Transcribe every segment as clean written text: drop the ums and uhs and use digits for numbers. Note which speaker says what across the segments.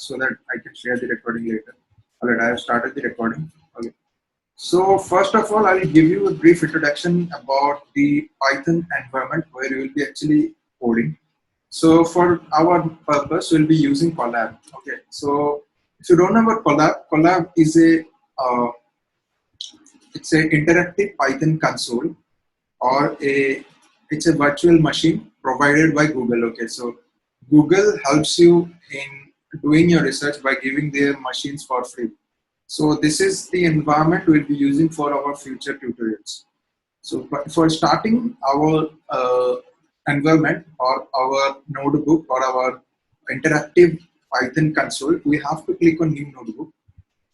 Speaker 1: so that I can share the recording later. Alright, I have started the recording. Okay. So first of all, I'll give you a brief introduction about the Python environment where you will be actually coding. So for our purpose, we'll be using Colab. Okay. So if you don't know about Colab, Colab is it's an interactive Python console, or it's a virtual machine provided by Google. Okay, so Google helps you in doing your research by giving their machines for free. So this is the environment we'll be using for our future tutorials. So for starting our environment or our notebook or our interactive Python console, we have to click on new notebook.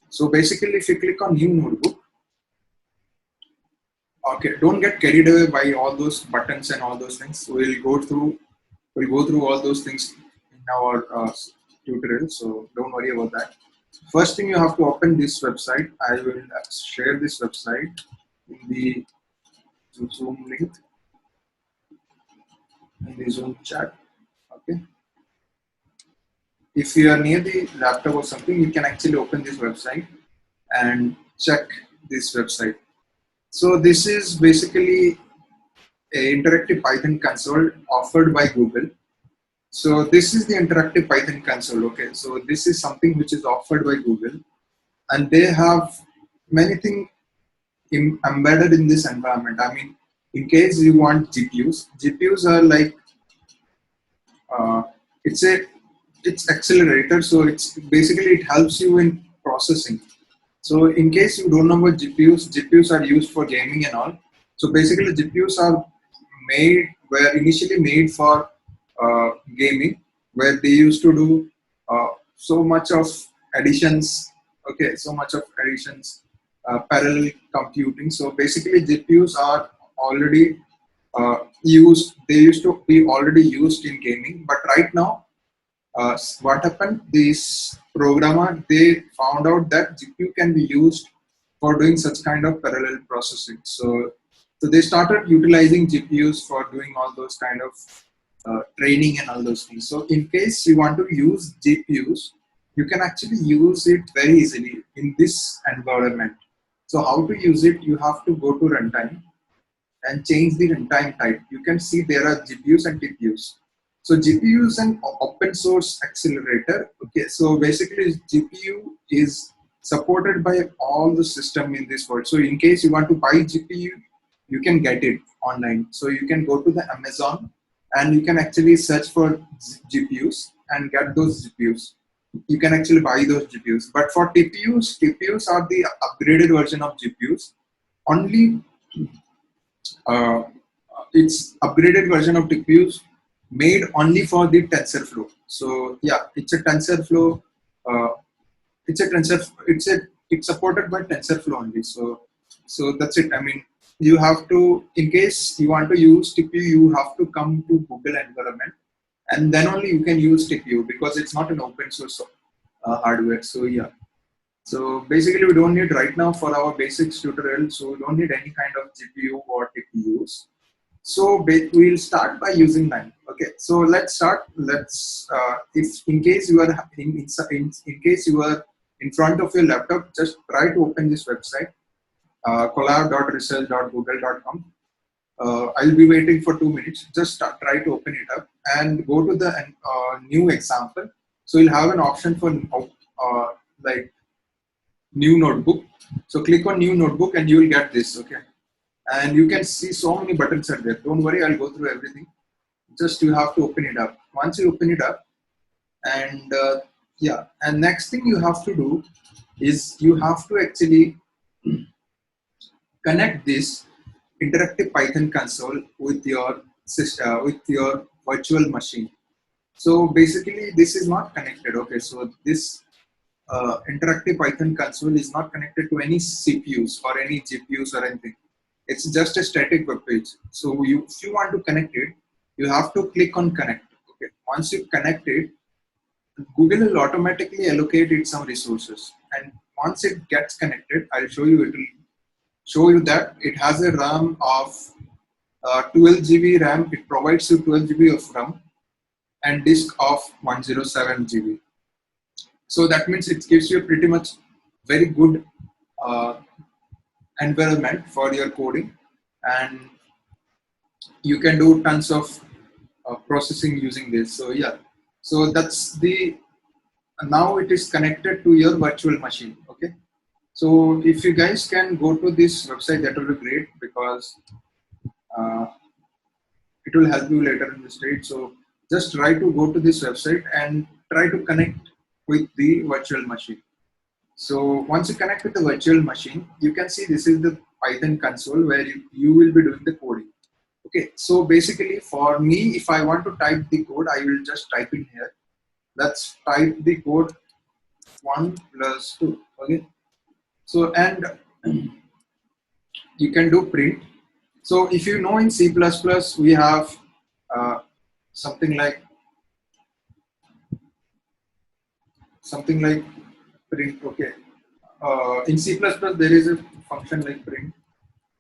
Speaker 1: So basically, if you click on new notebook, okay, don't get carried away by all those buttons and all those things. We'll go through all those things in our tutorial, so don't worry about that. First thing, you have to open this website. I will share this website in the Zoom link, in the Zoom chat. Okay. If you are near the laptop or something, you can actually open this website and check this website. So this is basically an interactive Python console offered by Google. So this is the interactive Python console. Okay, so this is something which is offered by Google, and they have many things embedded in this environment. I mean, in case you want GPUs are like uh, it's accelerator. So it's basically it helps you in processing. So in case you don't know about GPUs are used for gaming and all. So basically GPUs are were initially made for gaming, where they used to do so much of additions. Okay, so much of additions, parallel computing. So basically GPUs are already used. They used to be already used in gaming, but right now what happened, this programmer, they found out that GPU can be used for doing such kind of parallel processing. So they started utilizing GPUs for doing all those kind of training and all those things. So in case you want to use GPUs, you can actually use it very easily in this environment. So how to use it? You have to go to runtime and change the runtime type. You can see there are GPUs and TPUs. So GPU is an open source accelerator. Okay, so basically GPU is supported by all the system in this world. So in case you want to buy GPU, you can get it online. So you can go to the Amazon and you can actually search for GPUs and get those GPUs. You can actually buy those GPUs. But for TPUs are the upgraded version of GPUs. Only it's upgraded version of TPUs made only for the TensorFlow. So yeah, it's a TensorFlow. It's supported by TensorFlow only. So that's it. I mean, you have to, in case you want to use TPU, you have to come to Google environment, and then only you can use TPU, because it's not an open source hardware. So yeah. So basically, we don't need right now for our basics tutorial. So we don't need any kind of GPU or TPUs. So we'll start by using line. Okay, so let's start. If in case you are in case you are in front of your laptop, just try to open this website, colab.research.google.com. I'll be waiting for 2 minutes. Just try to open it up and go to the new example. So you'll have an option for like new notebook. So click on new notebook and you will get this. Okay. And you can see so many buttons are there. Don't worry, I'll go through everything. Just you have to open it up. Once you open it up, and yeah, and next thing you have to do is you have to actually connect this interactive Python console with your system, with your virtual machine. So basically, this is not connected. Okay, so this interactive Python console is not connected to any CPUs or any GPUs or anything. It's just a static web page. So if you want to connect it, you have to click on connect. Okay. Once you connect it, Google will automatically allocate it some resources. And once it gets connected, I'll show you. It will show you that it has a RAM of 12 GB RAM. It provides you 12 GB of RAM and disk of 107 GB. So that means it gives you a pretty much very good uh, environment for your coding, and you can do tons of processing using this. So yeah, so that's the now it is connected to your virtual machine. Okay, so if you guys can go to this website, that will be great, because uh, it will help you later in the stage. So just try to go to this website and try to connect with the virtual machine. So once you connect with the virtual machine, you can see this is the Python console where you will be doing the coding. Okay, so basically for me, if I want to type the code, I will just type in here. Let's type the code 1 plus 2. Okay, so and you can do print. So if you know in C++, we have uh, something like print. Okay, in C++ there is a function like print.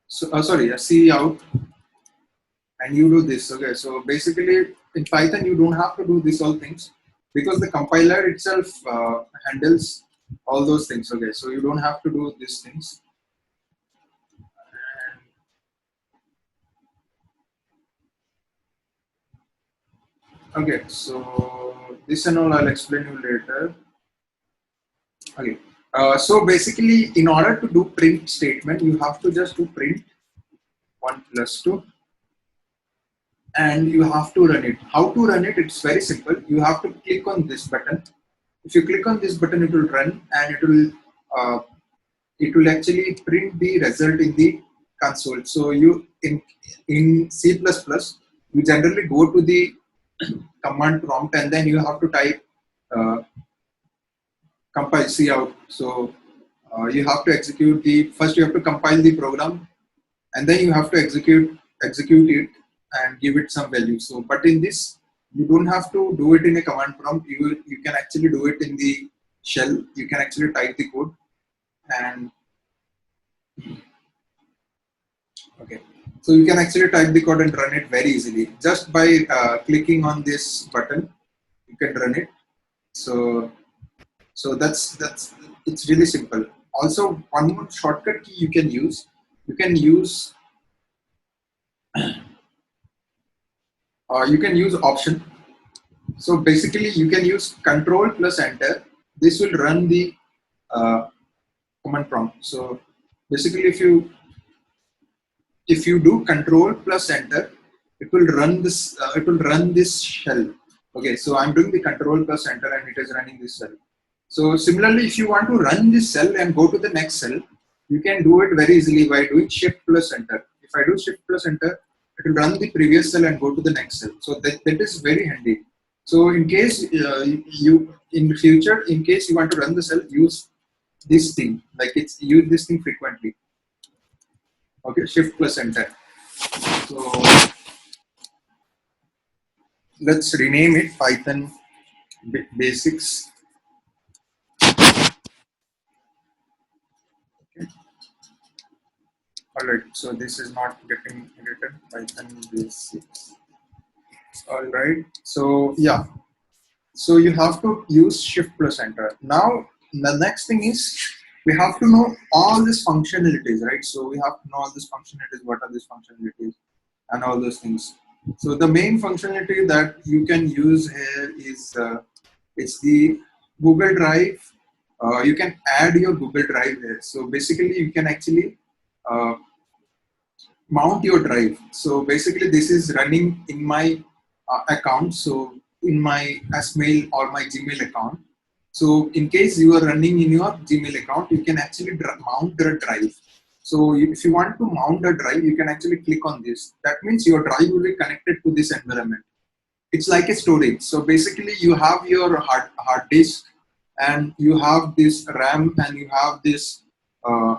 Speaker 1: So sorry, a C out, and you do this. Okay, so basically in Python you don't have to do these all things, because the compiler itself handles all those things. Okay, so you don't have to do these things. Okay, so this and all I'll explain you later. Okay, so basically in order to do print statement, you have to just do print 1 plus 2, and you have to run it. How to run it? It's very simple. You have to click on this button. If you click on this button, it will run, and uh, it will actually print the result in the console. So you in C++, you generally go to the command prompt, and then you have to type uh, compile cout. So you have to execute the first. You have to compile the program, and then you have to execute it and give it some value. So, but in this, you don't have to do it in a command prompt. You can actually do it in the shell. You can actually type the code, and okay, so you can actually type the code and run it very easily just by clicking on this button. You can run it. So that's it's really simple. Also, one more shortcut key you can use. You can use option. So basically, you can use Control plus Enter. This will run the command prompt. So basically, if you do Control plus Enter, it will run this. It will run this shell. Okay, so I'm doing the Control plus Enter, and it is running this cell. So similarly, if you want to run this cell and go to the next cell, you can do it very easily by doing Shift plus Enter. If I do Shift plus Enter, it will run the previous cell and go to the next cell. So that is very handy. So in case you in the future, in case you want to run the cell, use this thing. Like use this thing frequently. Okay, Shift plus Enter. So let's rename it Python Basics. Okay. All right. So this is not getting written. Python Basics. All right. So yeah. So you have to use Shift plus Enter. Now the next thing is we have to know all these functionalities, right? So we have to know all these functionalities. What are these functionalities and all those things. So the main functionality that you can use here is it's the Google Drive. You can add your Google Drive here. So basically, you can actually uh, mount your drive. So basically, this is running in my account. So in my Smail or my Gmail account. So in case you are running in your Gmail account, you can actually mount the drive. So if you want to mount a drive, you can actually click on this. That means your drive will be connected to this environment. It's like a storage. So basically, you have your hard disk, and you have this RAM, and you have this uh,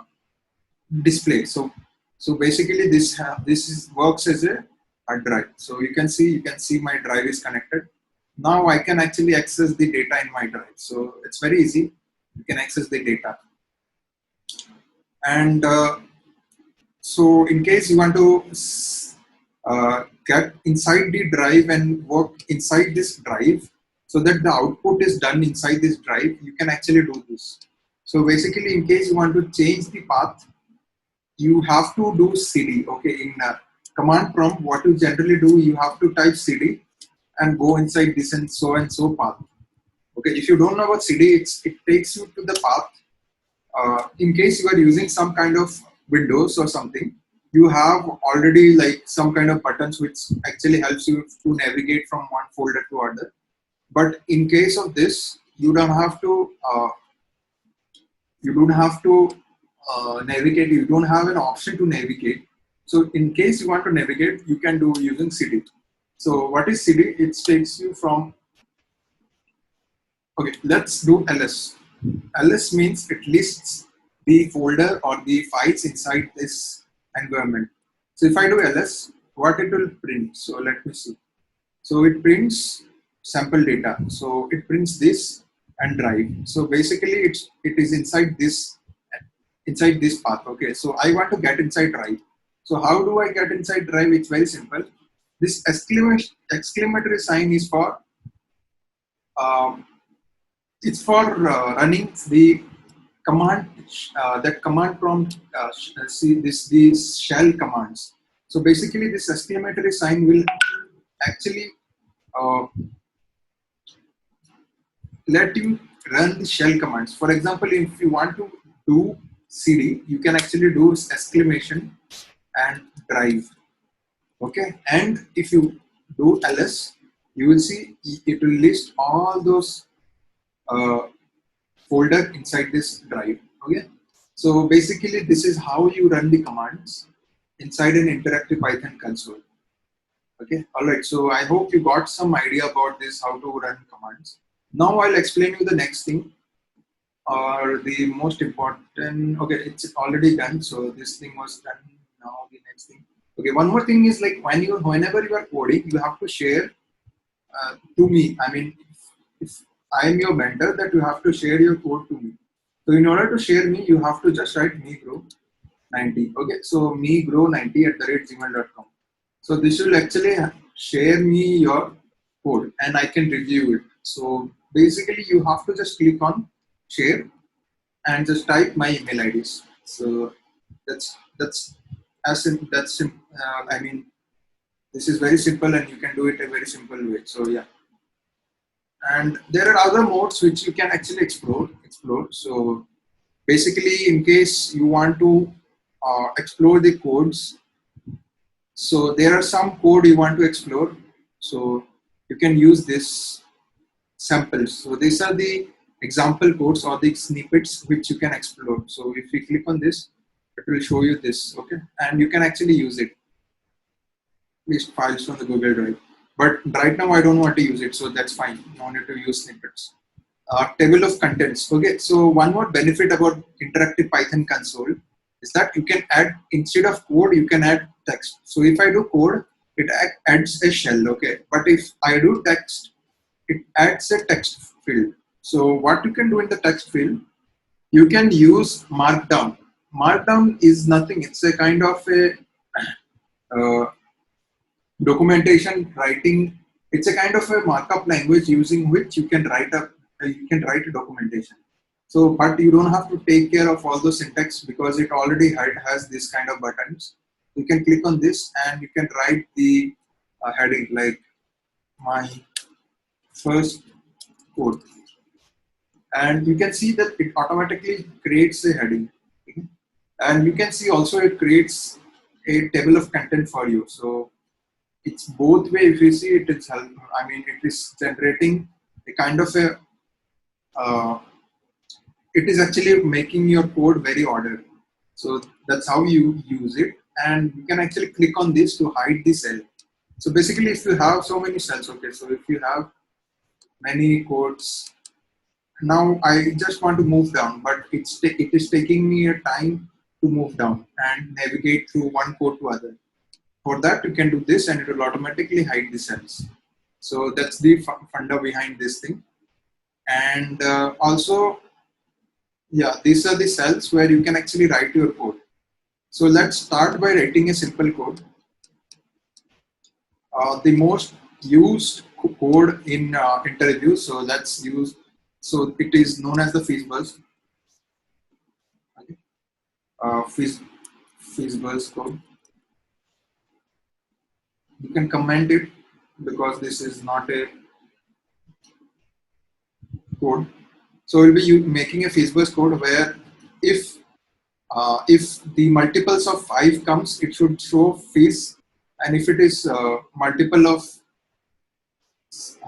Speaker 1: display. So basically, this works as a hard drive. So you can see my drive is connected. Now I can actually access the data in my drive. So it's very easy. You can access the data. And so in case you want to get inside the drive and work inside this drive, so that the output is done inside this drive, you can actually do this. So basically, in case you want to change the path, you have to do cd. Okay, in command prompt, what you generally do, you have to type cd and go inside this and so path. Okay, if you don't know about cd, it takes you to the path. In case you are using some kind of Windows or something, you have already like some kind of buttons which actually helps you to navigate from one folder to other. But in case of this, you don't have to navigate. You don't have an option to navigate. So in case you want to navigate, you can do using cd. So what is cd? It takes you from, okay, let's do ls. ls means it lists the folder or the files inside this environment. So if I do ls, what it will print? So let me see. So it prints sample data. So it prints this and drive. So basically it is inside this path. Okay, so I want to get inside drive. So how do I get inside drive? It's very simple. This exclamatory sign is for running the command, that command prompt. See these shell commands. So basically, this exclamatory sign will actually let you run the shell commands. For example, if you want to do cd, you can actually do exclamation and drive. Okay, and if you do ls, you will see it will list all those folder inside this drive. Okay, so basically this is how you run the commands inside an interactive Python console. Okay, all right, so I hope you got some idea about this, how to run commands. Now I'll explain you the next thing, or the most important. Okay, it's already done, so this thing was done. Now the next thing. Okay, one more thing is, like, whenever you are coding, you have to share to me. I mean, if I am your mentor, that you have to share your code to me. So in order to share me, you have to just write megrow90. Okay, so megrow90@gmail.com. So this will actually share me your code and I can review it. So basically, you have to just click on share and just type my email IDs. So that's I mean, this is very simple and you can do it a very simple way. So yeah. And there are other modes which you can actually explore. So basically, in case you want to explore the codes, so there are some code you want to explore. So you can use this samples. So these are the example codes or the snippets which you can explore. So if you click on this, it will show you this. Okay, and you can actually use it. List files from the Google Drive. But right now I don't want to use it, so that's fine. No need to use snippets. Table of contents. Okay, so one more benefit about interactive Python console is that you can add, instead of code, you can add text. So if I do code, it adds a shell. Okay, but if I do text, it adds a text field. So what you can do in the text field, you can use Markdown. Markdown is nothing. It's a kind of a documentation writing. It's a kind of a markup language using which you can write a documentation. So, but you don't have to take care of all those syntax because it already has this kind of buttons. You can click on this and you can write the heading like my first code, and you can see that it automatically creates a heading. And you can see also it creates a table of content for you. So it's both way. If you see it, it's help. I mean, it is generating a kind of a. It is actually making your code very ordered. So that's how you use it, and you can actually click on this to hide the cell. So basically, if you have so many cells, okay. So if you have many codes, now I just want to move down, but it is taking me a time to move down and navigate through one code to other. For that, you can do this and it will automatically hide the cells. So that's the funda behind this thing. And also, yeah, these are the cells where you can actually write your code. So let's start by writing a simple code. The most used code in IntelliView. So that's used. So it is known as the FizzBuzz. Okay. FizzBuzz code. You can comment it because this is not a code. So we'll be making a FizzBuzz code where if the multiples of 5 comes, it should show fizz, and if it is multiple of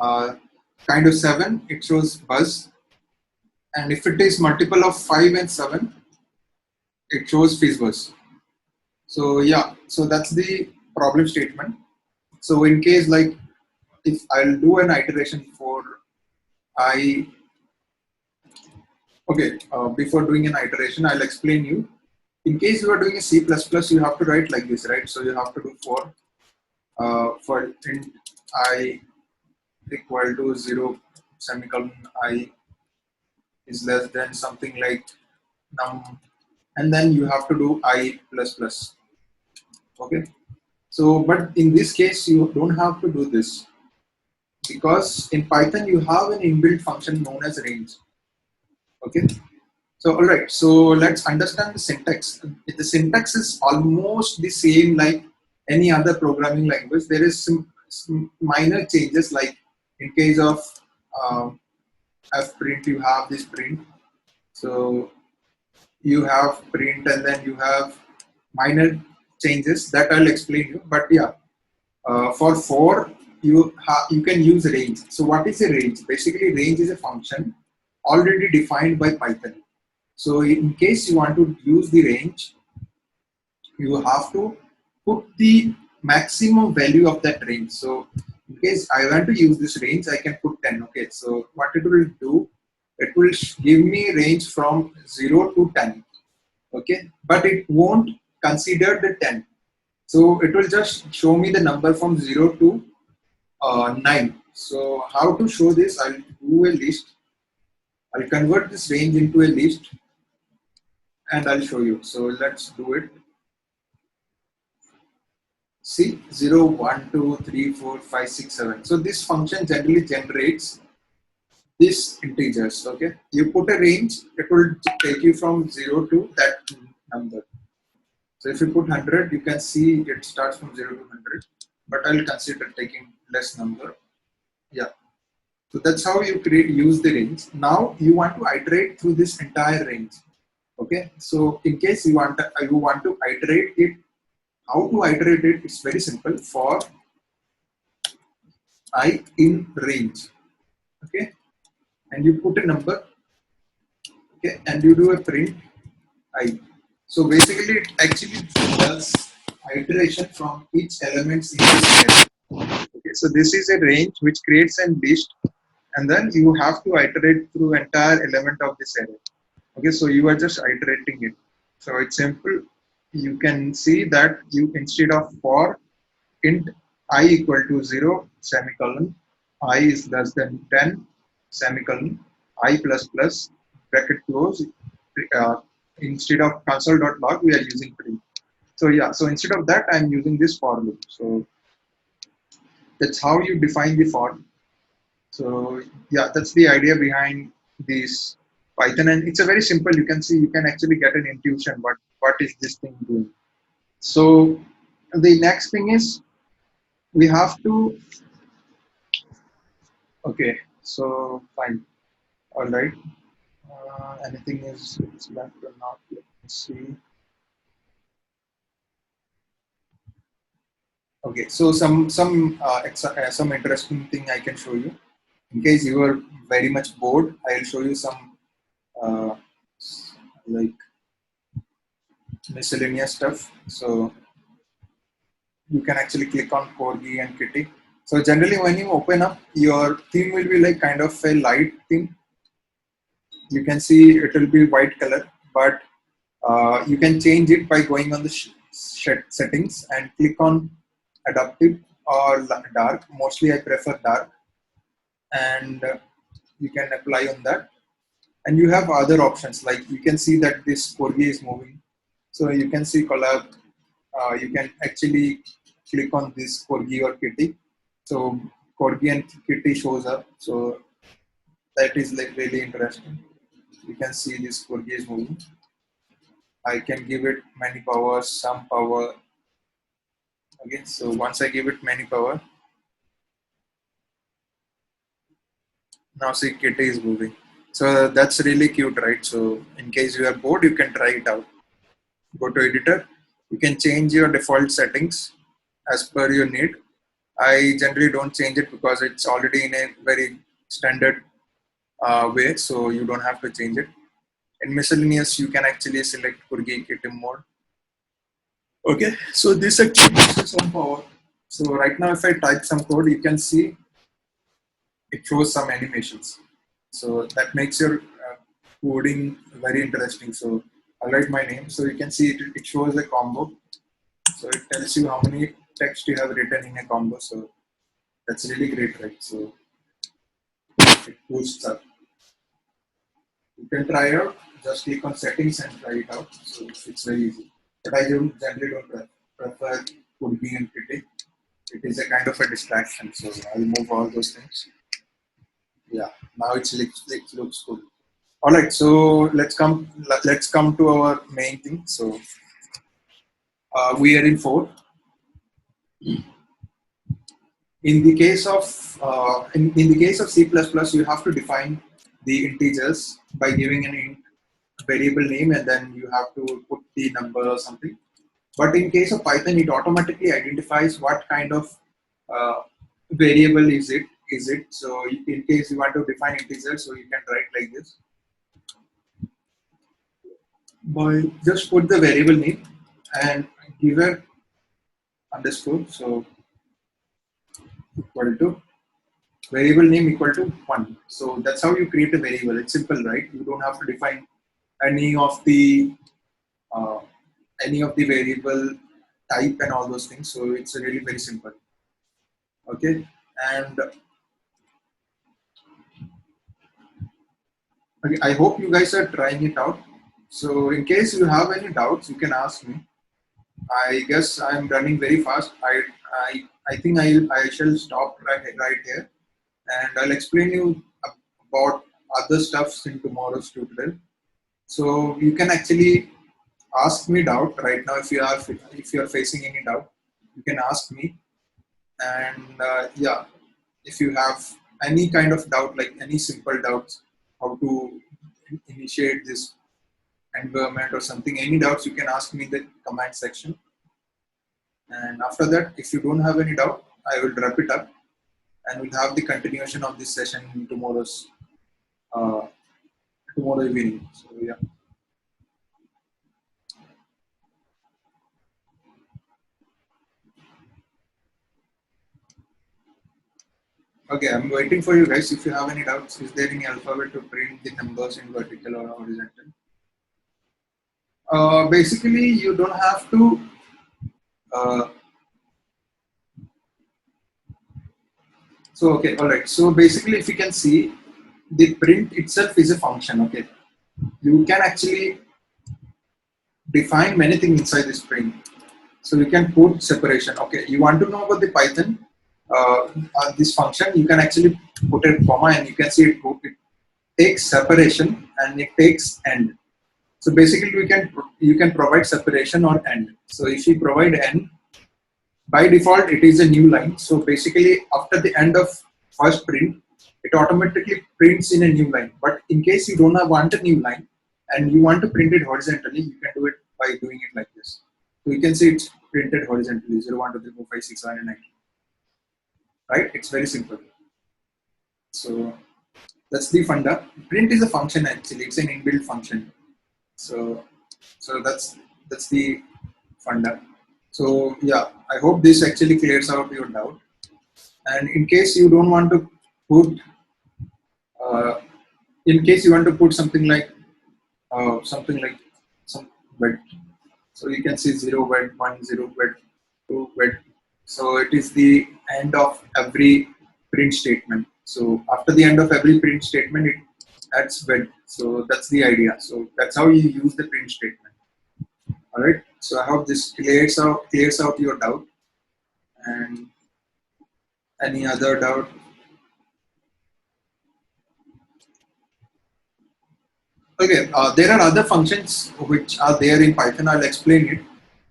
Speaker 1: uh, kind of 7, it shows buzz, and if it is multiple of 5 and 7, it shows fizz buzz. So yeah, so that's the problem statement. So in case like if I'll do an iteration for I, okay, before doing an iteration, I'll explain you. In case you are doing a C++, you have to write like this, right? So you have to do for int I equal to 0 semicolon I is less than something like num, and then you have to do I plus plus. Okay. So, but in this case, you don't have to do this because in Python you have an inbuilt function known as range. Okay. So, all right. So let's understand the syntax. The syntax is almost the same like any other programming language. There is some minor changes, like in case of fprint, you have this print. So you have print, and then you have minor changes that I'll explain you. But yeah, for you can use range. So what is a range? Basically, range is a function already defined by Python. So in case you want to use the range, you have to put the maximum value of that range. So in case I want to use this range, I can put 10. Okay, so what it will do, it will give me range from 0 to 10. Okay, but it won't consider the 10. So it will just show me the number from 0 to 9. So how to show this? I'll do a list. I'll convert this range into a list and I'll show you. So let's do it. See 0, 1, 2, 3, 4, 5, 6, 7. So this function generally generates these integers. Okay, you put a range, it will take you from 0 to that number. So if you put 100, you can see it starts from 0 to 100, but I'll consider taking less number. Yeah. So that's how you use the range. Now you want to iterate through this entire range. Okay. So in case you want to iterate it, how to iterate it? It's very simple. For I in range. Okay. And you put a number. Okay. And you do a print I. So basically, it actually does iteration from each element in this array. Okay, so this is a range which creates a list, and then you have to iterate through entire element of this array. Okay, so you are just iterating it. So it's simple. You can see that you, instead of for int I equal to 0 semicolon, I is less than 10 semicolon, I plus plus bracket close, uh, instead of console.log we are using print. So yeah, so instead of that I'm using this for loop. So that's how you define the for. So yeah, that's the idea behind this Python, and it's a very simple. You can see, you can actually get an intuition what is this thing doing. So the next thing is we have to, okay, so fine, all right. Anything is left or not? Let me see. Okay, so some interesting thing I can show you. In case you are very much bored, I'll show you some uh, like miscellaneous stuff. So you can actually click on Corgi and Kitty. So generally, when you open up, your theme will be like kind of a light theme. You can see it will be white color, but you can change it by going on the settings and click on adaptive or dark. Mostly I prefer dark, and you can apply on that. And you have other options, like you can see that this Corgi is moving. So you can see collab. You can actually click on this Corgi or Kitty. So corgi and kitty shows up. So that is like really interesting. You can see this corgi is moving. I can give it many powers, some power. Okay, so once I give it many power, now see kitty is moving. So that's really cute, right? So in case you are bored, you can try it out. Go to editor. You can change your default settings as per your need. I generally don't change it because it's already in a very standard way, so you don't have to change it. In miscellaneous, you can actually select Kurgi Kitty mode. Okay, so this actually gives you some power. So right now, if I type some code, you can see it shows some animations. So that makes your coding very interesting. So I'll write my name. So you can see it shows a combo. So it tells you how many text you have written in a combo. So that's really great, right? So it boosts up. You can try out. Just click on settings and try it out. So it's very easy. But I generally don't prefer coding and Kitty. It is a kind of a distraction. So I'll move all those things. Yeah, now it looks good. All right, so let's come to our main thing. So we are in 4. In the case of in the case of C++, you have to define the integers by giving an int variable name, and then you have to put the number or something. But in case of Python, it automatically identifies what kind of uh, variable is it. So in case you want to define integers, so you can write like this. By just put the variable name and give a underscore. So equal to variable name equal to 1. So that's how you create a variable. It's simple, right? You don't have to define any of the uh, variable type and all those things. So it's really very simple. Okay, and okay, I hope you guys are trying it out. So in case you have any doubts, you can ask me. I guess I'm running very fast. I think I shall stop right here, and I'll explain you about other stuffs in tomorrow's tutorial. So you can actually ask me doubt right now if you are facing any doubt. You can ask me, and yeah, if you have any kind of doubt, like any simple doubts, how to initiate this environment or something, any doubts, you can ask me in the comment section. And after that, if you don't have any doubt, I will wrap it up and we'll have the continuation of this session in uh, tomorrow evening. So yeah. Okay, I'm waiting for you guys. If you have any doubts, is there any alphabet to print the numbers in vertical or horizontal? Basically, you don't have to. Uh, so okay, all right. So basically, if you can see, the print itself is a function. Okay, you can actually define many things inside this print. So you can put separation. Okay, you want to know about the Python, this function, you can actually put a comma and you can see it takes separation and it takes end. So basically you can provide separation or end. So if you provide end, by default it is a new line. So basically after the end of first print, it automatically prints in a new line. But in case you don't want a new line and you want to print it horizontally, you can do it by doing it like this. So you can see it's printed horizontally 0, 1, 2, 3, 4, 5, 6, 7, and 9. Right? It's very simple. So that's the funda. Print is a function actually. It's an inbuilt function. So that's the funda. So yeah, I hope this actually clears out your doubt. And in case you don't want to put, uh, in case you want to put something like some wet. So you can see 0 wet, 1 0 wet, 2 wet. So it is the end of every print statement. So after the end of every print statement, it adds wet. So that's the idea. So that's how you use the print statement. All right. So I hope this clears out your doubt. And Any other doubt? Okay, there are other functions which are there in Python. I'll explain it,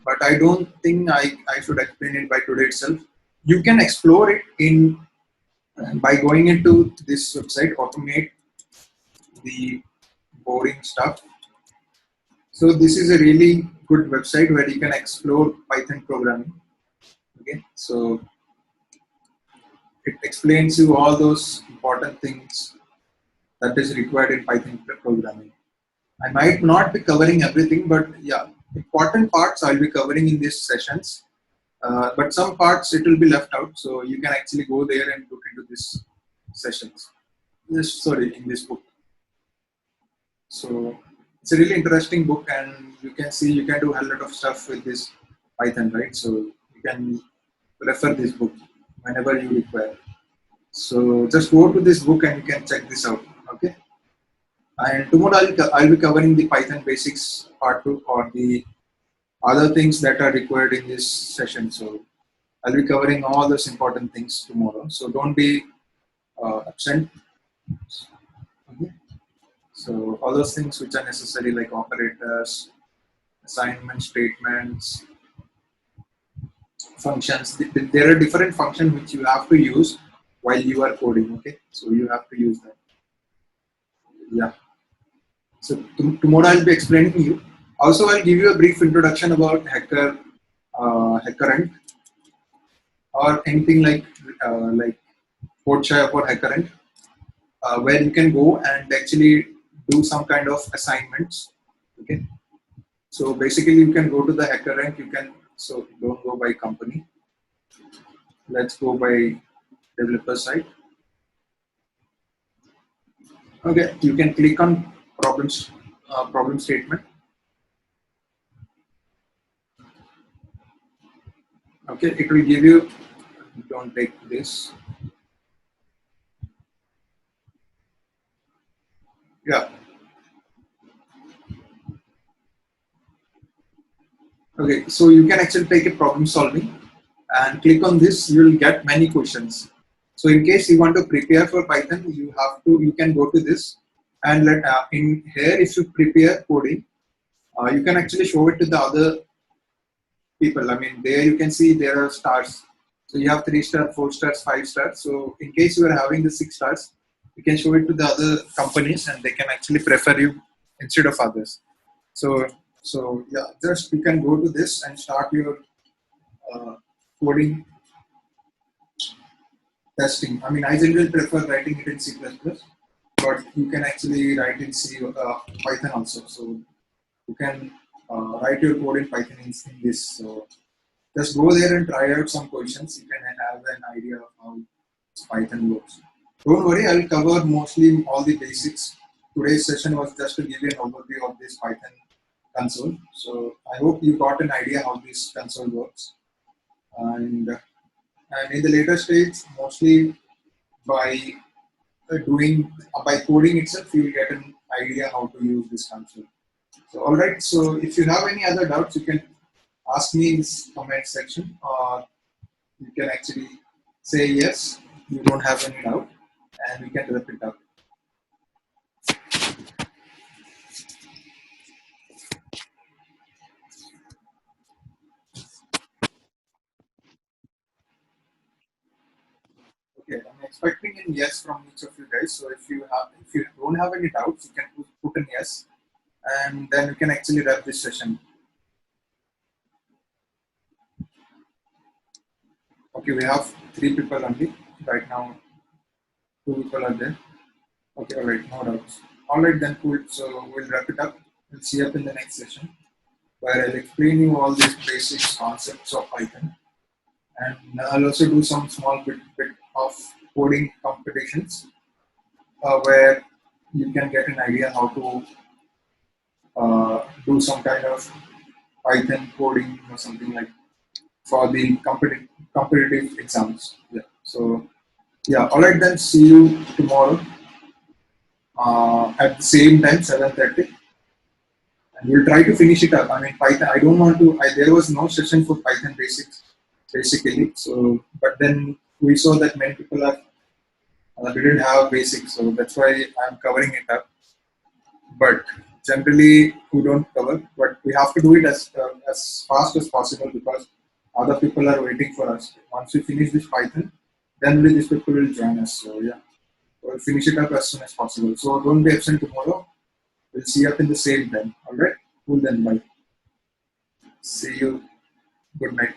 Speaker 1: but I don't think I should explain it by today itself. You can explore it in by going into this website, automate the boring stuff. So this is a really good website where you can explore Python programming. Okay, so it explains you all those important things that is required in Python programming. I might not be covering everything, but yeah, important parts I'll be covering in these sessions. But some parts it will be left out, so you can actually go there and look into these sessions. Sorry, in this book. So it's a really interesting book, and you can see you can do a lot of stuff with this Python, right? So you can refer this book whenever you require. So just go to this book and you can check this out. Okay. And tomorrow I'll be covering the Python basics part 2 or the other things that are required in this session. So I'll be covering all those important things tomorrow. So don't be absent. Okay. So all those things which are necessary like operators, assignment statements, functions. There are different functions which you have to use while you are coding. Okay. So you have to use that. Yeah. So tomorrow I'll be explaining you. Also, I'll give you a brief introduction about HackerRank or anything like CodeShop or HackerRank, where you can go and actually do some kind of assignments. Okay. So basically, you can go to the HackerRank. You can don't go by company. Let's go by developer side. Okay. You can click on problem statement. Okay. It will give you. Don't take this. Yeah. Okay, so you can actually take a problem solving and click on this, you will get many questions. So in case you want to prepare for Python, you can go to this and in here, if you prepare coding, you can actually show it to the other people. I mean, there you can see there are stars. So you have 3 stars, 4 stars, 5 stars. So in case you are having the 6 stars, you can show it to the other companies and they can actually prefer you instead of others. So yeah, just you can go to this and start your coding testing. I mean, I generally prefer writing it in C++, but you can actually write in Python also. So you can write your code in Python in this. So just go there and try out some questions. You can have an idea of how Python works. Don't worry, I'll cover mostly all the basics. Today's session was just to give you an overview of this Python console. So I hope you got an idea how this console works. And in the later stage, mostly by by coding itself, you will get an idea how to use this console. So all right. So if you have any other doubts, you can ask me in this comment section, or you can actually say yes, you don't have any doubt, and we can wrap it up. Okay, I'm expecting a yes from each of you guys. So if you don't have any doubts, you can put in yes, and then we can actually wrap this session. Okay, we have 3 people only right now. 2 people are there. Okay, all right, no doubts. All right, then cool. So we'll wrap it up. We'll see you up in the next session where I'll explain you all these basic concepts of Python, and I'll also do some small bit of coding competitions where you can get an idea how to do some kind of Python coding or something like for the competitive exams. Yeah. So yeah, all right then. See you tomorrow at the same time, 7:30. And we'll try to finish it up. I mean, Python. I don't want to. There was no session for Python basics, basically. So, but then we saw that many people are didn't have basics, so that's why I'm covering it up. But generally, we don't cover, but we have to do it as fast as possible because other people are waiting for us. Once we finish this Python, then only these people will join us. So yeah, we'll finish it up as soon as possible. So don't be absent tomorrow. We'll see you up in the same time. All right. Cool then. Bye. See you. Good night.